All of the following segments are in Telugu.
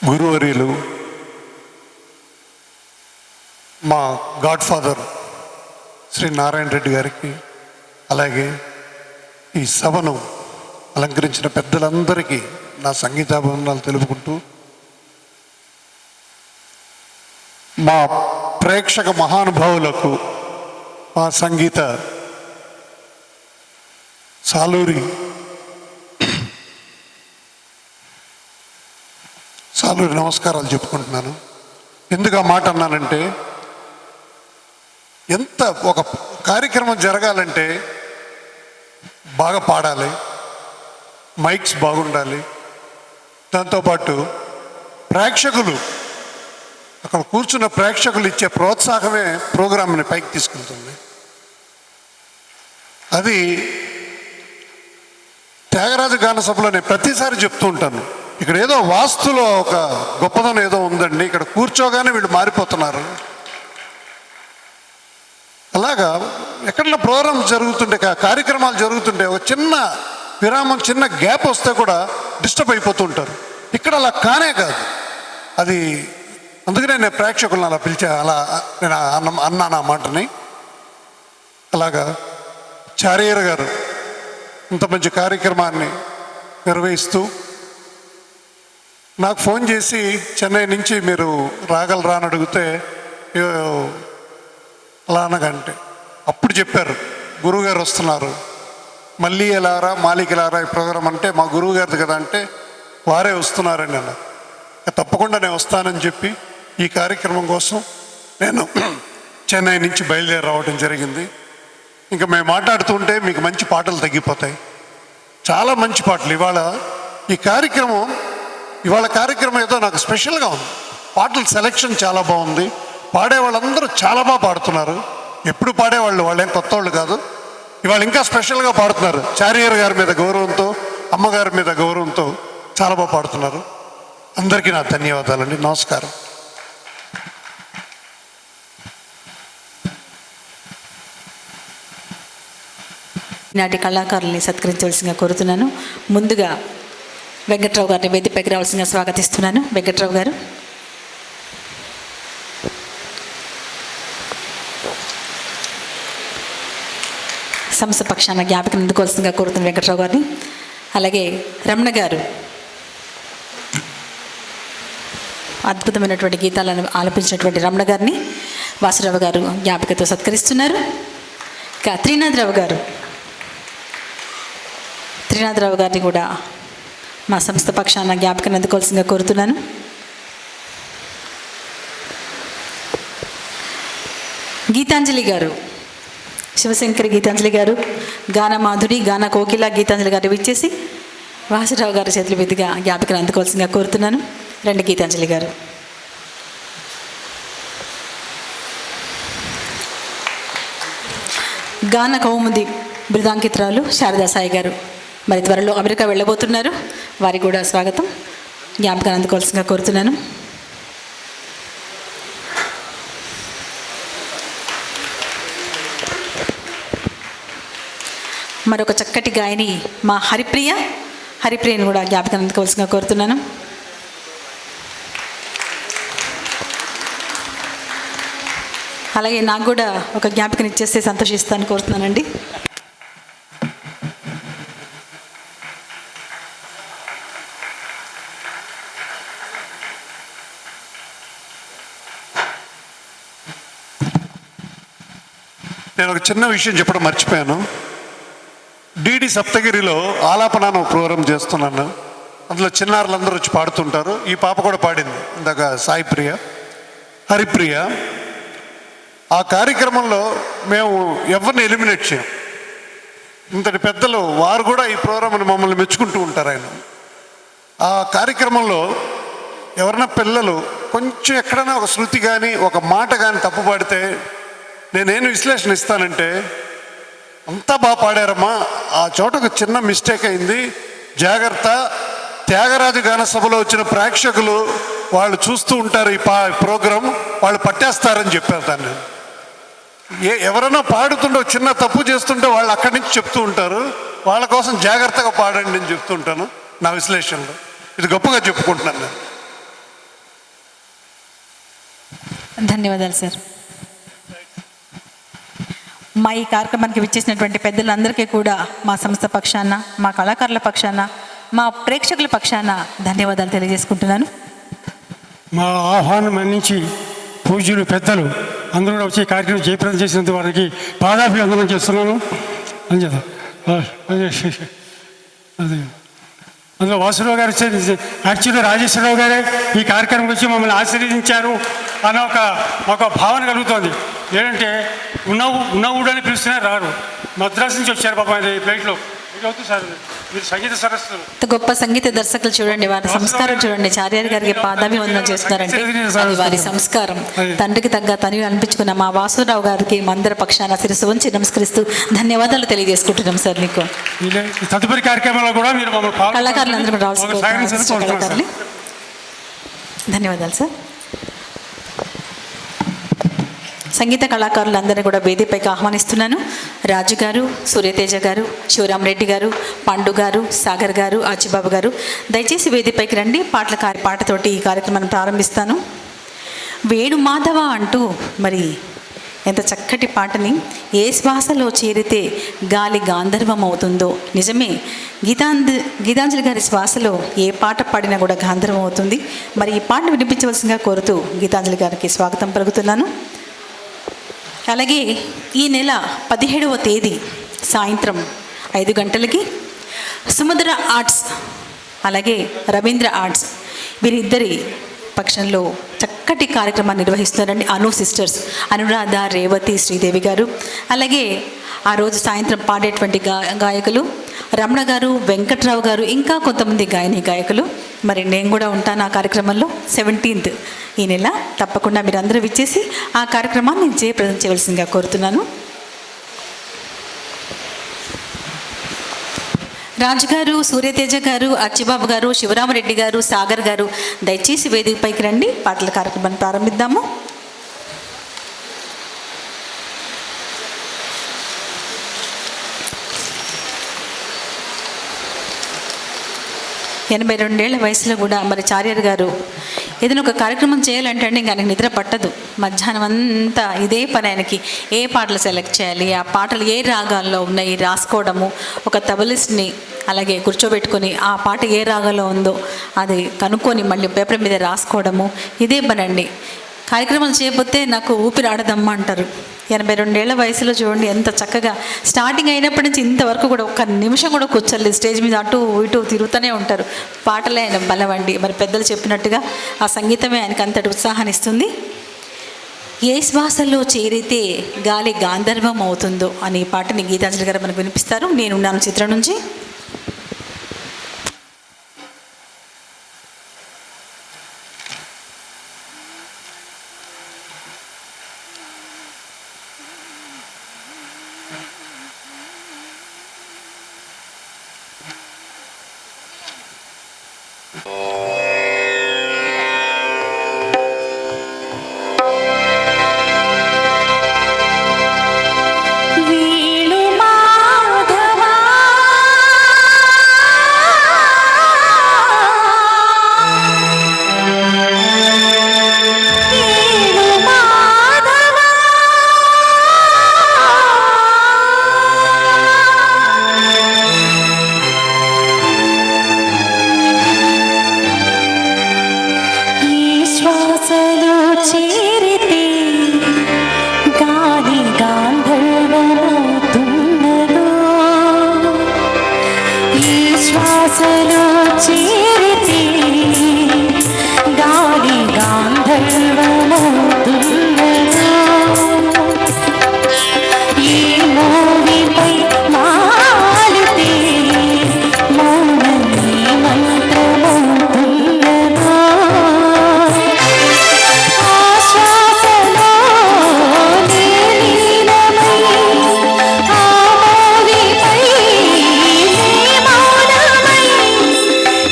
గురువర్యులు, మా గాడ్ ఫాదర్ శ్రీ నారాయణ రెడ్డి గారికి, అలాగే ఈ సభను అలంకరించిన పెద్దలందరికీ నా సంగీతాభివందనాలు తెలుపుకుంటూ, మా ప్రేక్షక మహానుభావులకు, మా సంగీత సాలూరి నమస్కారాలు చెప్పుకుంటున్నాను. ఎందుకు ఆ మాట అన్నానంటే, ఎంత ఒక కార్యక్రమం జరగాలంటే బాగా పాడాలి, మైక్స్ బాగుండాలి, దాంతోపాటు ప్రేక్షకులు, అక్కడ కూర్చున్న ప్రేక్షకులు ఇచ్చే ప్రోత్సాహమే ప్రోగ్రామ్ని పైకి తీసుకెళ్తుంది. అది త్యాగరాజ గాన సభలో నేను ప్రతిసారి చెప్తూ ఉంటాను, ఇక్కడ ఏదో వాస్తులో ఒక గొప్పదనం ఏదో ఉందండి, ఇక్కడ కూర్చోగానే వీళ్ళు మారిపోతున్నారు. అలాగా ఎక్కడన్నా ప్రోగ్రామ్ జరుగుతుంటే, కార్యక్రమాలు జరుగుతుంటే ఒక చిన్న విరామం, చిన్న గ్యాప్ వస్తే కూడా డిస్టర్బ్ అయిపోతుంటారు. ఇక్కడ అలా కానే కాదు. అది అందుకనే నేను ప్రేక్షకులను అలా అలా నేను అన్నాను ఆ మాటని. అలాగా చారియర్ గారు ఇంత మంచి కార్యక్రమాన్ని నిర్వహిస్తూ నాకు ఫోన్ చేసి చెన్నై నుంచి మీరు రాగలరా అని అడిగితే, అలా అనగంటే అప్పుడు చెప్పారు, గురువుగారు వస్తున్నారు, మళ్ళీ ఎలారా మాలిక్ ఎలారా ఈ ప్రోగ్రాం అంటే, మా గురువు గారిది కదా అంటే, వారే వస్తున్నారని అన్నారు. తప్పకుండా నేను వస్తానని చెప్పి ఈ కార్యక్రమం కోసం నేను చెన్నై నుంచి బయలుదేరి రావడం జరిగింది. ఇంకా మేము మాట్లాడుతుంటే మీకు మంచి పాటలు తగ్గిపోతాయి, చాలా మంచి పాటలు. ఇవాళ కార్యక్రమం ఏదో నాకు స్పెషల్గా ఉంది. పాటల సెలెక్షన్ చాలా బాగుంది, పాడే వాళ్ళందరూ చాలా బాగా పాడుతున్నారు. ఎప్పుడు పాడేవాళ్ళు, వాళ్ళేం కొత్త వాళ్ళు కాదు. ఇవాళ ఇంకా స్పెషల్గా పాడుతున్నారు. చారియర్ గారి మీద గౌరవంతో, అమ్మగారి మీద గౌరవంతో చాలా బాగా పాడుతున్నారు. అందరికీ నా ధన్యవాదాలండి. నమస్కారం. నాటి కళాకారుల్ని సత్కరించవలసిందిగా కోరుతున్నాను. ముందుగా వెంకట్రావు గారిని వేదికపైకి రావాల్సిందిగా స్వాగతిస్తున్నాను. వెంకట్రావు గారు. సంస్థ పక్షాన జ్ఞాపకం అందుకోవాల్సిందిగా కోరుతున్న వెంకట్రావు గారిని, అలాగే రమణ గారు అద్భుతమైనటువంటి గీతాలను ఆలపించినటువంటి రమణ గారిని వాసురావు గారు జ్ఞాపికతో సత్కరిస్తున్నారు. ఇక త్రినాథరావు గారిని కూడా మా సంస్థ పక్షాన జ్ఞాపకం అందుకోవాల్సిందిగా కోరుతున్నాను. గీతాంజలి గారు, శివశంకరి గీతాంజలి గారు, గాన మాధురి, గాన కోకిల గీతాంజలి గారు ఇచ్చేసి వాసురావు గారి చేతుల మీదుగా జ్ఞాపకం అందుకోవాల్సిందిగా కోరుతున్నాను. రండి గీతాంజలి గారు. గాన కౌముది బృదాంకితురాలు శారదా సాయి గారు మరి త్వరలో అమెరికా వెళ్ళబోతున్నారు. వారికి కూడా స్వాగతం, జ్ఞాపకం అందుకోవాల్సిందిగా కోరుతున్నాను. మరొక చక్కటి గాయని మా హరిప్రియను కూడా జ్ఞాపకం అందుకోవాల్సిందిగా కోరుతున్నాను. అలాగే నాకు కూడా ఒక జ్ఞాపకం ఇచ్చేస్తే సంతోషిస్తాను కోరుతున్నానండి. నేను ఒక చిన్న విషయం చెప్పడం మర్చిపోయాను. డిడి సప్తగిరిలో ఆలాపన ప్రోగ్రాం చేస్తున్నాను. అందులో చిన్నారులందరూ వచ్చి పాడుతుంటారు. ఈ పాప కూడా పాడింది ఇందాక, సాయిప్రియ, హరిప్రియ. ఆ కార్యక్రమంలో మేము ఎవరిని ఎలిమినేట్ చేయం. ఇంతటి పెద్దలు వారు కూడా ఈ ప్రోగ్రాంని మమ్మల్ని మెచ్చుకుంటూ ఉంటారు. ఆయన ఆ కార్యక్రమంలో ఎవరైనా పిల్లలు కొంచెం ఎక్కడైనా ఒక శృతి కానీ ఒక మాట కానీ తప్పు పాడితే నేనేం విశ్లేషణ ఇస్తానంటే, అంతా బాగా పాడారమ్మా, ఆ చోట ఒక చిన్న మిస్టేక్ అయింది, జాగ్రత్త, త్యాగరాజ గాన సభలో వచ్చిన ప్రేక్షకులు వాళ్ళు చూస్తూ ఉంటారు ఈ ప్రోగ్రాం, వాళ్ళు పట్టేస్తారని చెప్పారు. దాన్ని ఎవరైనా పాడుతుంటే చిన్న తప్పు చేస్తుంటే వాళ్ళు అక్కడి నుంచి చెప్తూ ఉంటారు, వాళ్ళ కోసం జాగ్రత్తగా పాడండి అని చెప్తుంటాను నా విశ్లేషణలో. ఇది గొప్పగా చెప్పుకుంటున్నాను నేను. ధన్యవాదాలు సార్. మా ఈ కార్యక్రమానికి విచ్చేసినటువంటి పెద్దలందరికీ కూడా మా సంస్థ పక్షాన, మా కళాకారుల పక్షాన, మా ప్రేక్షకుల పక్షాన ధన్యవాదాలు తెలియజేసుకుంటున్నాను. మా ఆహ్వానం మన్నించి పూజ్యులు పెద్దలు అందరూ కూడా వచ్చి కార్యక్రమం జయప్రదం చేసినందుకు వారికి పాదాభివందనం చేస్తున్నాను. అంచేత అదే అందులో వాసురావు గారు యాక్చువల్గా రాజేశ్వరరావు గారే ఈ కార్యక్రమం వచ్చి మమ్మల్ని ఆశీర్వదించారు అన్న ఒక భావన కలుగుతోంది. ఏంటంటే ఉన్నవుడు అని పిలుస్తున్నారు, రారు. మద్రాసు నుంచి వచ్చారు పాపం ఆయన ఈ ఫ్లైట్లో. అవుతుంది సార్, మీరు సంగీత సరస్సు గొప్ప సంగీత దర్శకులు చూడండి, వారి సంస్కారం చూడండి. చార్యార్ గారికి పాదాభివందనం చేస్తున్నారంటే అది వారి సంస్కారం. తండ్రికి తగ్గ తనివి అనిపించుకున్న మా వాసురావు గారికి మందర పక్షాన శిరస్సు వంచి నమస్కరిస్తూ ధన్యవాదాలు తెలియజేసుకుంటున్నాం సార్. మీకు తదుపరి కార్యక్రమంలో కూడా మీరు కళాకారులందరూ కూడా రావాల్సి. ధన్యవాదాలు సార్. సంగీత కళాకారులందరినీ కూడా వేదికపైకి ఆహ్వానిస్తున్నాను. రాజు గారు, సూర్యతేజ గారు, శివరామరెడ్డి గారు, పండు గారు, సాగర్ గారు, ఆచిబాబు గారు దయచేసి వేదికపైకి రండి. పాటతోటి ఈ కార్యక్రమాన్ని ప్రారంభిస్తాను. వేణు మాధవ అంటూ మరి ఎంత చక్కటి పాటని, ఏ శ్వాసలో చేరితే గాలి గాంధర్వం అవుతుందో. నిజమే, గీతాంజలి గారి శ్వాసలో ఏ పాట పాడినా కూడా గాంధర్వం అవుతుంది. మరి ఈ పాటను వినిపించవలసిందిగా కోరుతూ గీతాంజలి గారికి స్వాగతం పలుకుతున్నాను. అలాగే ఈ నెల 17వ తేదీ సాయంత్రం 5 గంటలకి సుమధుర ఆర్ట్స్ అలాగే రవీంద్ర ఆర్ట్స్ వీరిద్దరి పక్షంలో చక్కటి కార్యక్రమాన్ని నిర్వహిస్తున్నారండి. అను సిస్టర్స్, అనురాధ, రేవతి, శ్రీదేవి గారు. అలాగే ఆ రోజు సాయంత్రం పాడేటువంటి గాయకులు రమణ గారు, వెంకట్రావు గారు, ఇంకా కొంతమంది గాయకులు. మరి నేను కూడా ఉంటాను ఆ కార్యక్రమంలో. 17th ఈ నెల తప్పకుండా మీరు అందరూ విచ్చేసి ఆ కార్యక్రమాన్ని జయప్రదం చేయవలసిందిగా కోరుతున్నాను. రాజుగారు, సూర్యతేజ గారు, అచ్చిబాబు గారు, శివరామరెడ్డి గారు, సాగర్ గారు దయచేసి వేదికపైకి రండి. పాటల కార్యక్రమాన్ని ప్రారంభిద్దాము. ఎనభై 82 వయసులో కూడా మరి చార్యర్ గారు ఏదైనా ఒక కార్యక్రమం చేయాలంటే అండి ఇంకా ఆయనకి నిద్ర పట్టదు. మధ్యాహ్నం అంతా ఇదే పని ఆయనకి. ఏ పాటలు సెలెక్ట్ చేయాలి, ఆ పాటలు ఏ రాగాల్లో ఉన్నాయి రాసుకోవడము, ఒక తబలిస్ట్ని అలాగే కూర్చోబెట్టుకొని ఆ పాట ఏ రాగంలో ఉందో అది కనుక్కొని మళ్ళీ పేపర్ మీద రాసుకోవడము, ఇదే పని అండి. కార్యక్రమాలు చేయకపోతే నాకు ఊపిరి ఆడదమ్మా అంటారు. 82 వయసులో చూడండి ఎంత చక్కగా స్టార్టింగ్ అయినప్పటి నుంచి ఇంతవరకు కూడా ఒక్క నిమిషం కూడా కూర్చోలేదు. స్టేజ్ మీద అటు ఇటు తిరుగుతూనే ఉంటారు. పాటలే ఆయన బలవండి. మరి పెద్దలు చెప్పినట్టుగా ఆ సంగీతమే ఆయనకు అంతటి ఉత్సాహాన్ని ఇస్తుంది. ఏ శ్వాసలో చేరితే గాలి గాంధర్వం అవుతుందో అనే పాటని గీతాంజలి గారు మనకు వినిపిస్తారు. నేనున్నాను చిత్రం నుంచి.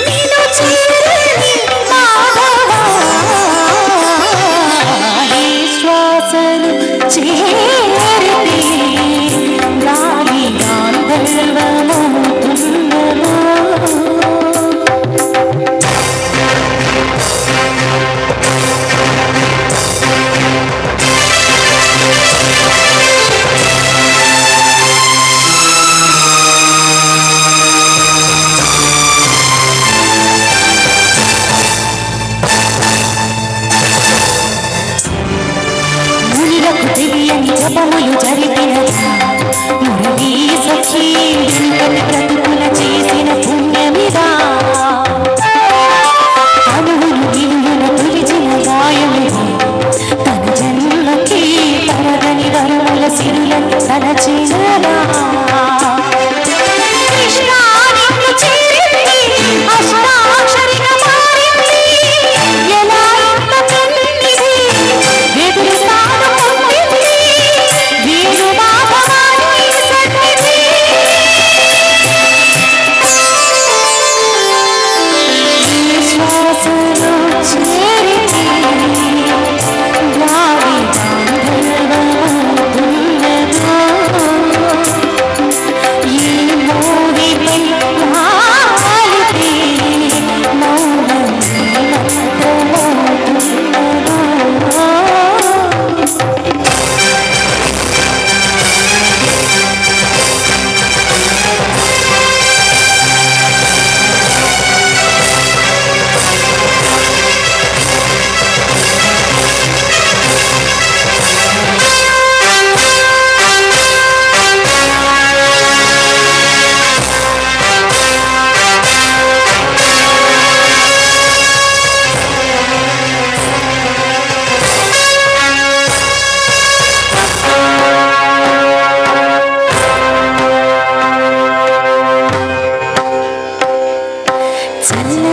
నిను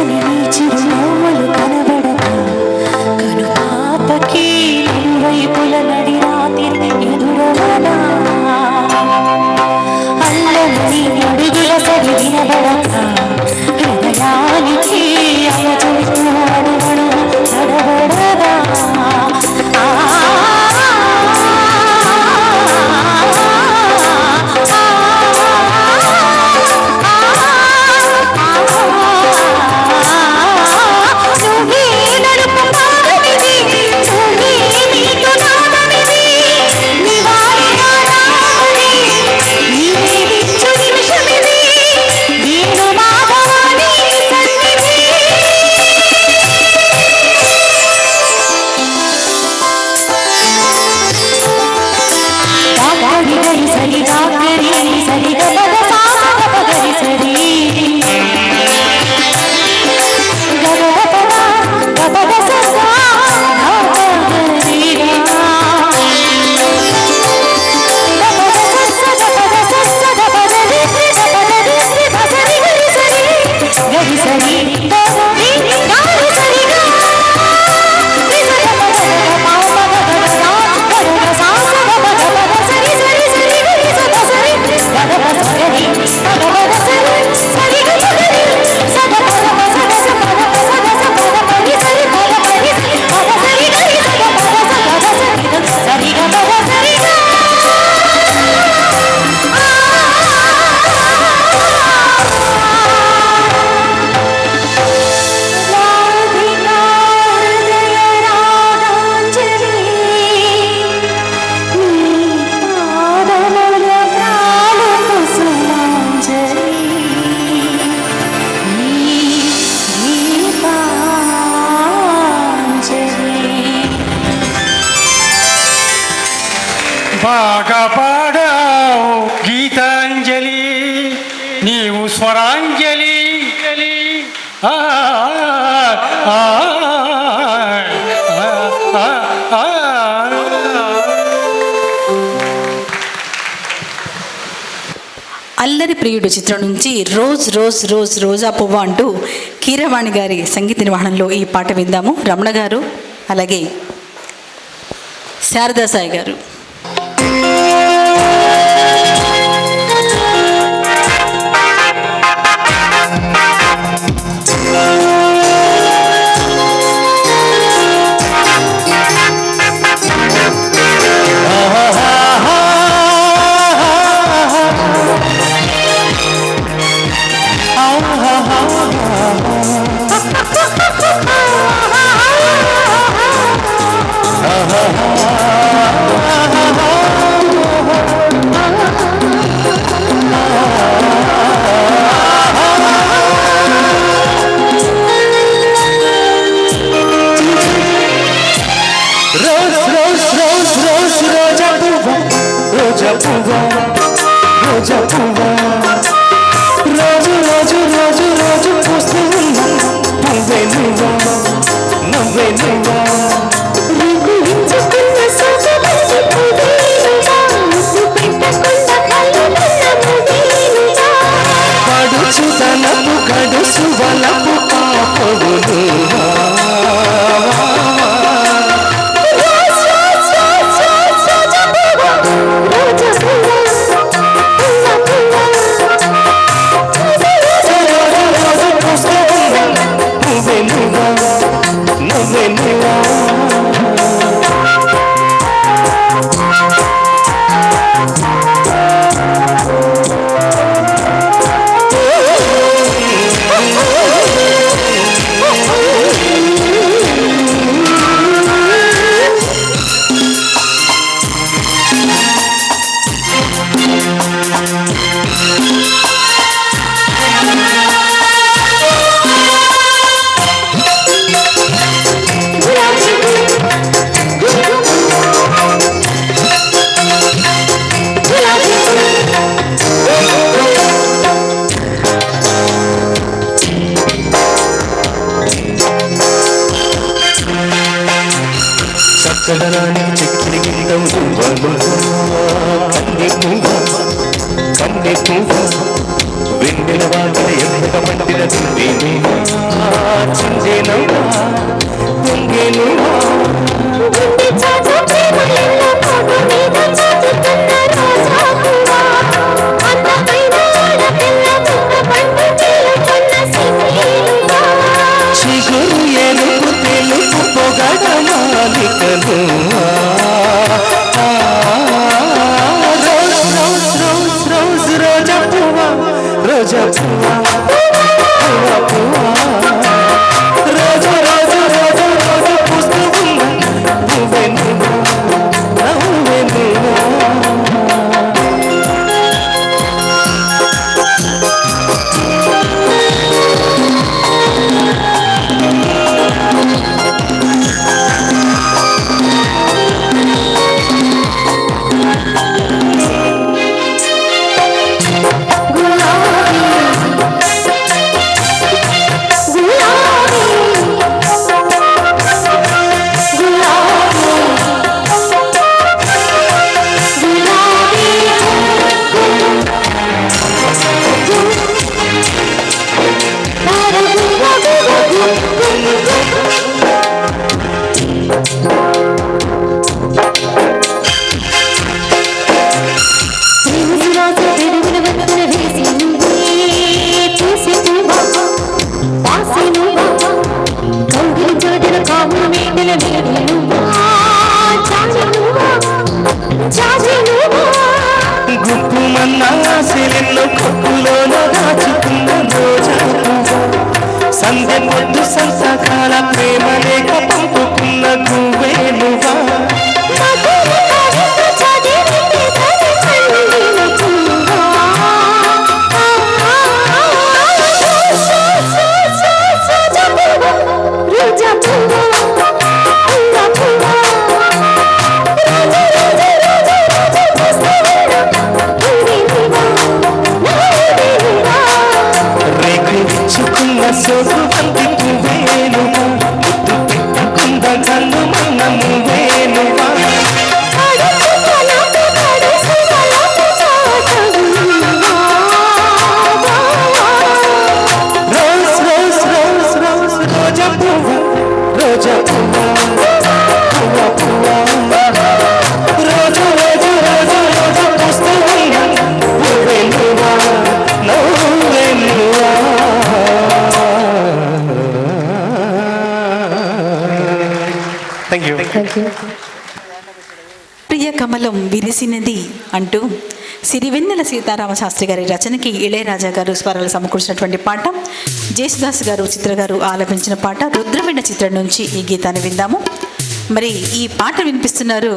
చెరగని నీ చిరునవ్వులు కనబడక కను పాపకి నలువైపుల నడి రాత్రి ఎదురవనా అల్లని అడుగుల సరి వినబడక హృదయానికి అయచుతూ అడుగడు నడబడదా బాగా పాడావు గీతాంజలి నీవు స్వరాంజలి ఆ, ఆ, ఆ, ఆ, ఆ. అల్లరి ప్రియుడు చిత్రం నుంచి రోజ్ రోజ్ రోజ్ రోజా పువ్వు అంటూ కీరవాణి గారి సంగీత నిర్వహణలో ఈ పాట విందాము. రమణ గారు అలాగే శారదా సాయి గారు. రోజు రోజు రోజు రోజు పూస్తూ ఉన్నా నువ్వే నువ్వా నువ్వే నువ్వా పడుచు తనపు గడుసు వలపు పాపవు నువ్వా చక్కడరాని చెక్కిలి గిండం కన్నె పువ్వ వెన్నెల వాకిల ఎంత పండిన ఆశలెన్నో కొక్కులోన దాచుకున్న రోజా పువ్వా సంధ్య పొద్దు సంతకాల ప్రేమ లేఖ పంపుకున్న గువ్వే నువ్వా సోకు బంతి పువ్వేనువా ముద్దు పెట్టకుండా కన్ను మన మువ్వేనువా రోజ్ రోజ్ రోజ్ రోజ్ రోజా పువ్వా రోజా పువ్వా పువ్వా పువ్వా రోజు రోజు రోజు రోజు పూస్తూ ఉన్నా పువ్వేనువా నవ్వేనువా ప్రియ కమలం విరిసినది అంటూ సిరివెన్నెల సీతారామ శాస్త్రి గారి రచనకి ఇళయరాజా గారు స్వరాలు సమకూర్చినటువంటి పాట, జేసుదాస్ గారు చిత్ర గారు ఆలపించిన పాట రుద్రవీణ చిత్రం నుంచి ఈ గీతాన్ని విందాము. మరి ఈ పాట వినిపిస్తున్నారు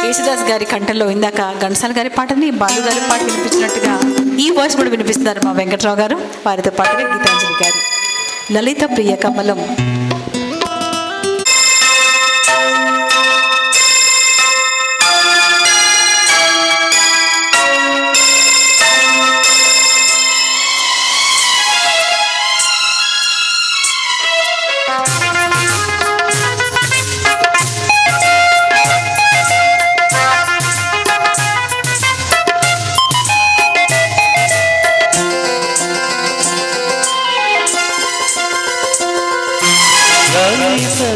యేసుదాస్ గారి కంఠంలో ఇందాక ఘంటసాల గారి పాటని బాలు గారి పాట వినిపించినట్టుగా ఈ వాయిస్ కూడా వినిపిస్తున్నారు మా వెంకట్రావు గారు, వారితో పాటుగా గీతాంజలి గారు. లలిత ప్రియ కమలం.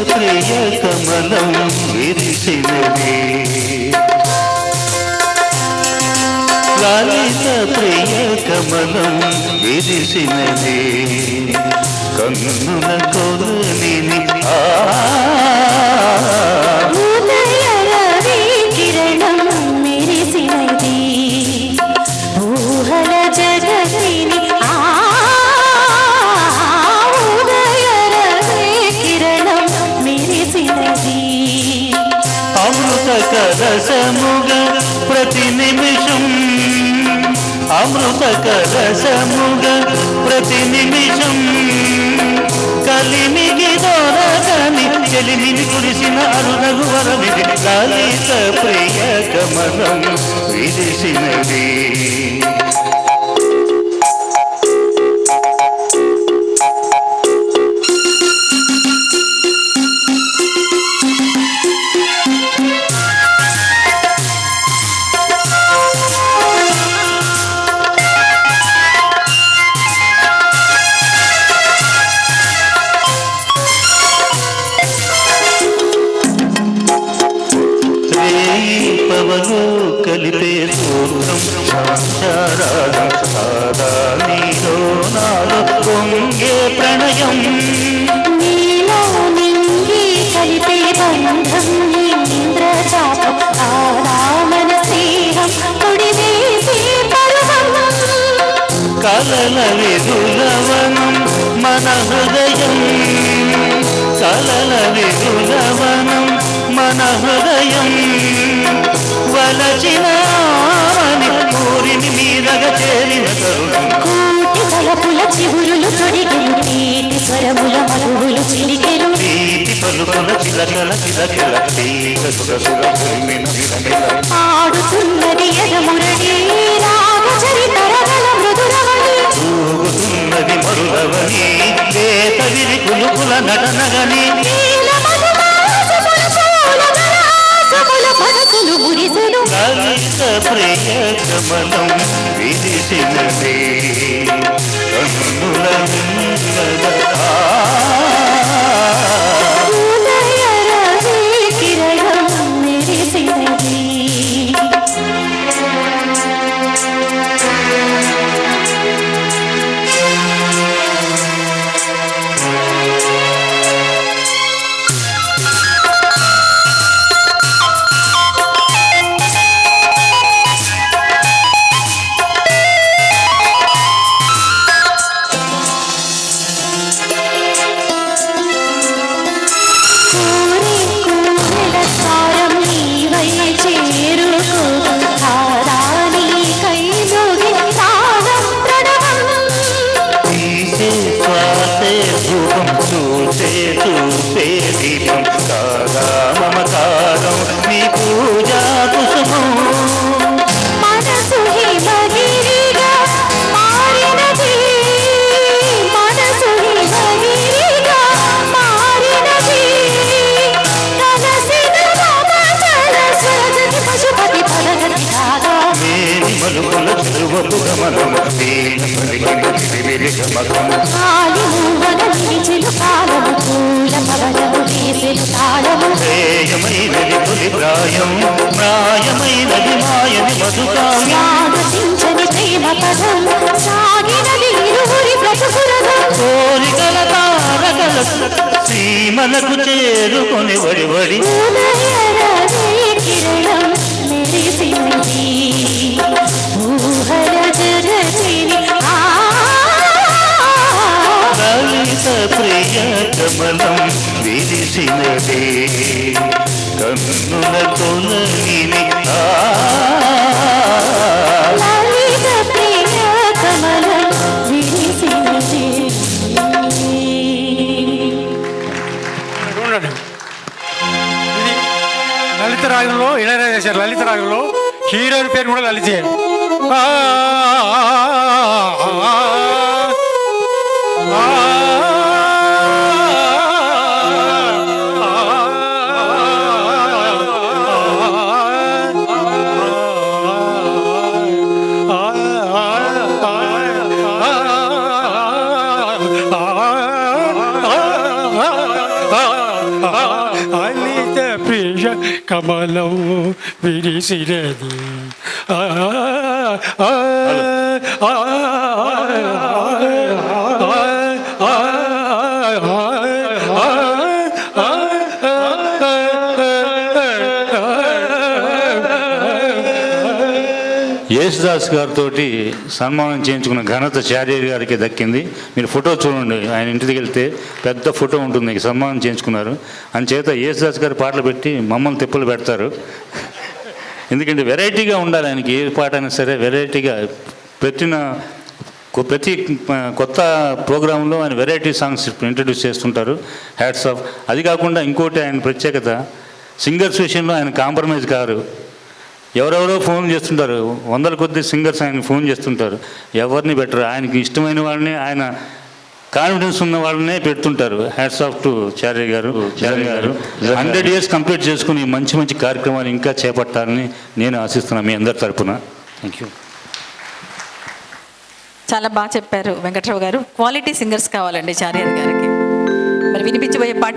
ప్రియ కమలం విరిసినది లాలిత ప్రియ కమలం విరిసినది కన్నుల కొరలిని కిరణం మెరిసినది ఊహల జగతిని అమృత కలసముగ ప్రతి నిమిషం అమృత కలసముగ ప్రతి నిమిషం కలిమిగి దొరకని చెలిమిని కురిసిన అరుణగు వరమిది లలిత ప్రియ కమలం విరిసినది పవను కలిపే సూత్రం సంచారాలు సాదా నీలో నాలో పొంగే ప్రణయం నీలో నింగి కలిపే బంధం ఇంద్రజాతం ఆరామన స్నేహం కొడివేసే పర్వం కలల విధులవనం మన హృదయం కలల విధులవనం మన హృదయం వలచిన పూరిని మీదగా చేరిన తరుణం కోటి తలపుల చిగురులు తొడిగెలు నీటి స్వరముల మగువులు చిలికెలు నీటి పలుకుల చిలకల చిలకల తీగ సురసుల భూమిన విలమిల ఆడుతున్నది ఎదమురడి రాగ చరితరగల మృదురవని ఊగుతున్నది మరులవని లేత విరి కులుకుల నటనగని మనసులు మురిసెలు లలిత ప్రియ కమలం విరిసినది కన్నుల ఉదయరవి కిరణం మెరిసినది కాలి మూవన నిలిచెను కాలము పూల పవనము వేసెను తాళము శ్రేయమైనది తొలి ప్రాయం న్యాయమైనది మాయని మధుకావ్యం స్వాగతించని ప్రేమ పదం సాగినది ఇరువురి బ్రతుకురథం కోరికల తారకల సీమలకు చేరుకొని వడి ఉదయరనే కిరణం మెరిసినది ఊహల జరసిని లలిత ప్రియ కమలం విరిసినదే కన్నుల తొలగిని లలిత ప్రియ కమలం విరిసినది ఉండండి. ఇది లలిత రాగంలో ఇళయరాజా చేశారు. లలిత రాగంలో హీరోయిన్ పేరు కూడా లలితే. ఆ, ఆ, ఆ, లలిత ప్రియ కమలం విరిసినది ఆ, ఆ, ఆ, యేసుదాస్ గారితో సన్మానం చేయించుకున్న ఘనత చార్య గారికి దక్కింది. మీరు ఫోటో చూడండి, ఆయన ఇంటికి వెళ్తే పెద్ద ఫోటో ఉంటుంది, సన్మానం చేయించుకున్నారు. అందుచేత యేసుదాస్ గారి పాటలు పెట్టి మమ్మల్ని తిప్పలు పెడతారు. ఎందుకంటే వెరైటీగా ఉండాలి ఆయనకి, ఏ పాట అయినా సరే వెరైటీగా ప్రతి కొత్త ప్రోగ్రాంలో ఆయన వెరైటీ సాంగ్స్ ఇంట్రడ్యూస్ చేస్తుంటారు. Hats off. అది కాకుండా ఇంకోటి ఆయన ప్రత్యేకత, సింగర్స్ విషయంలో ఆయన కాంప్రమైజ్ కారు. ఎవరెవరో ఫోన్ చేస్తుంటారు, వందల కొద్ది సింగర్స్ ఆయన ఫోన్ చేస్తుంటారు, ఎవరిని పెట్టరు. ఆయనకి ఇష్టమైన వాళ్ళని, ఆయన కాన్ఫిడెన్స్ ఉన్న వాళ్ళనే పెడుతుంటారు. హ్యాట్స్ ఆఫ్ టు చార్య గారు. 100 years కంప్లీట్ చేసుకుని మంచి మంచి కార్యక్రమాలు ఇంకా చేపట్టాలని నేను ఆశిస్తున్నాను మీ అందరి తరపున. Thank you. చాలా బాగా చెప్పారు వెంకట్రావు గారు. క్వాలిటీ సింగర్స్ కావాలండి చార్య గారికి. మరి వినిపించబోయే పాట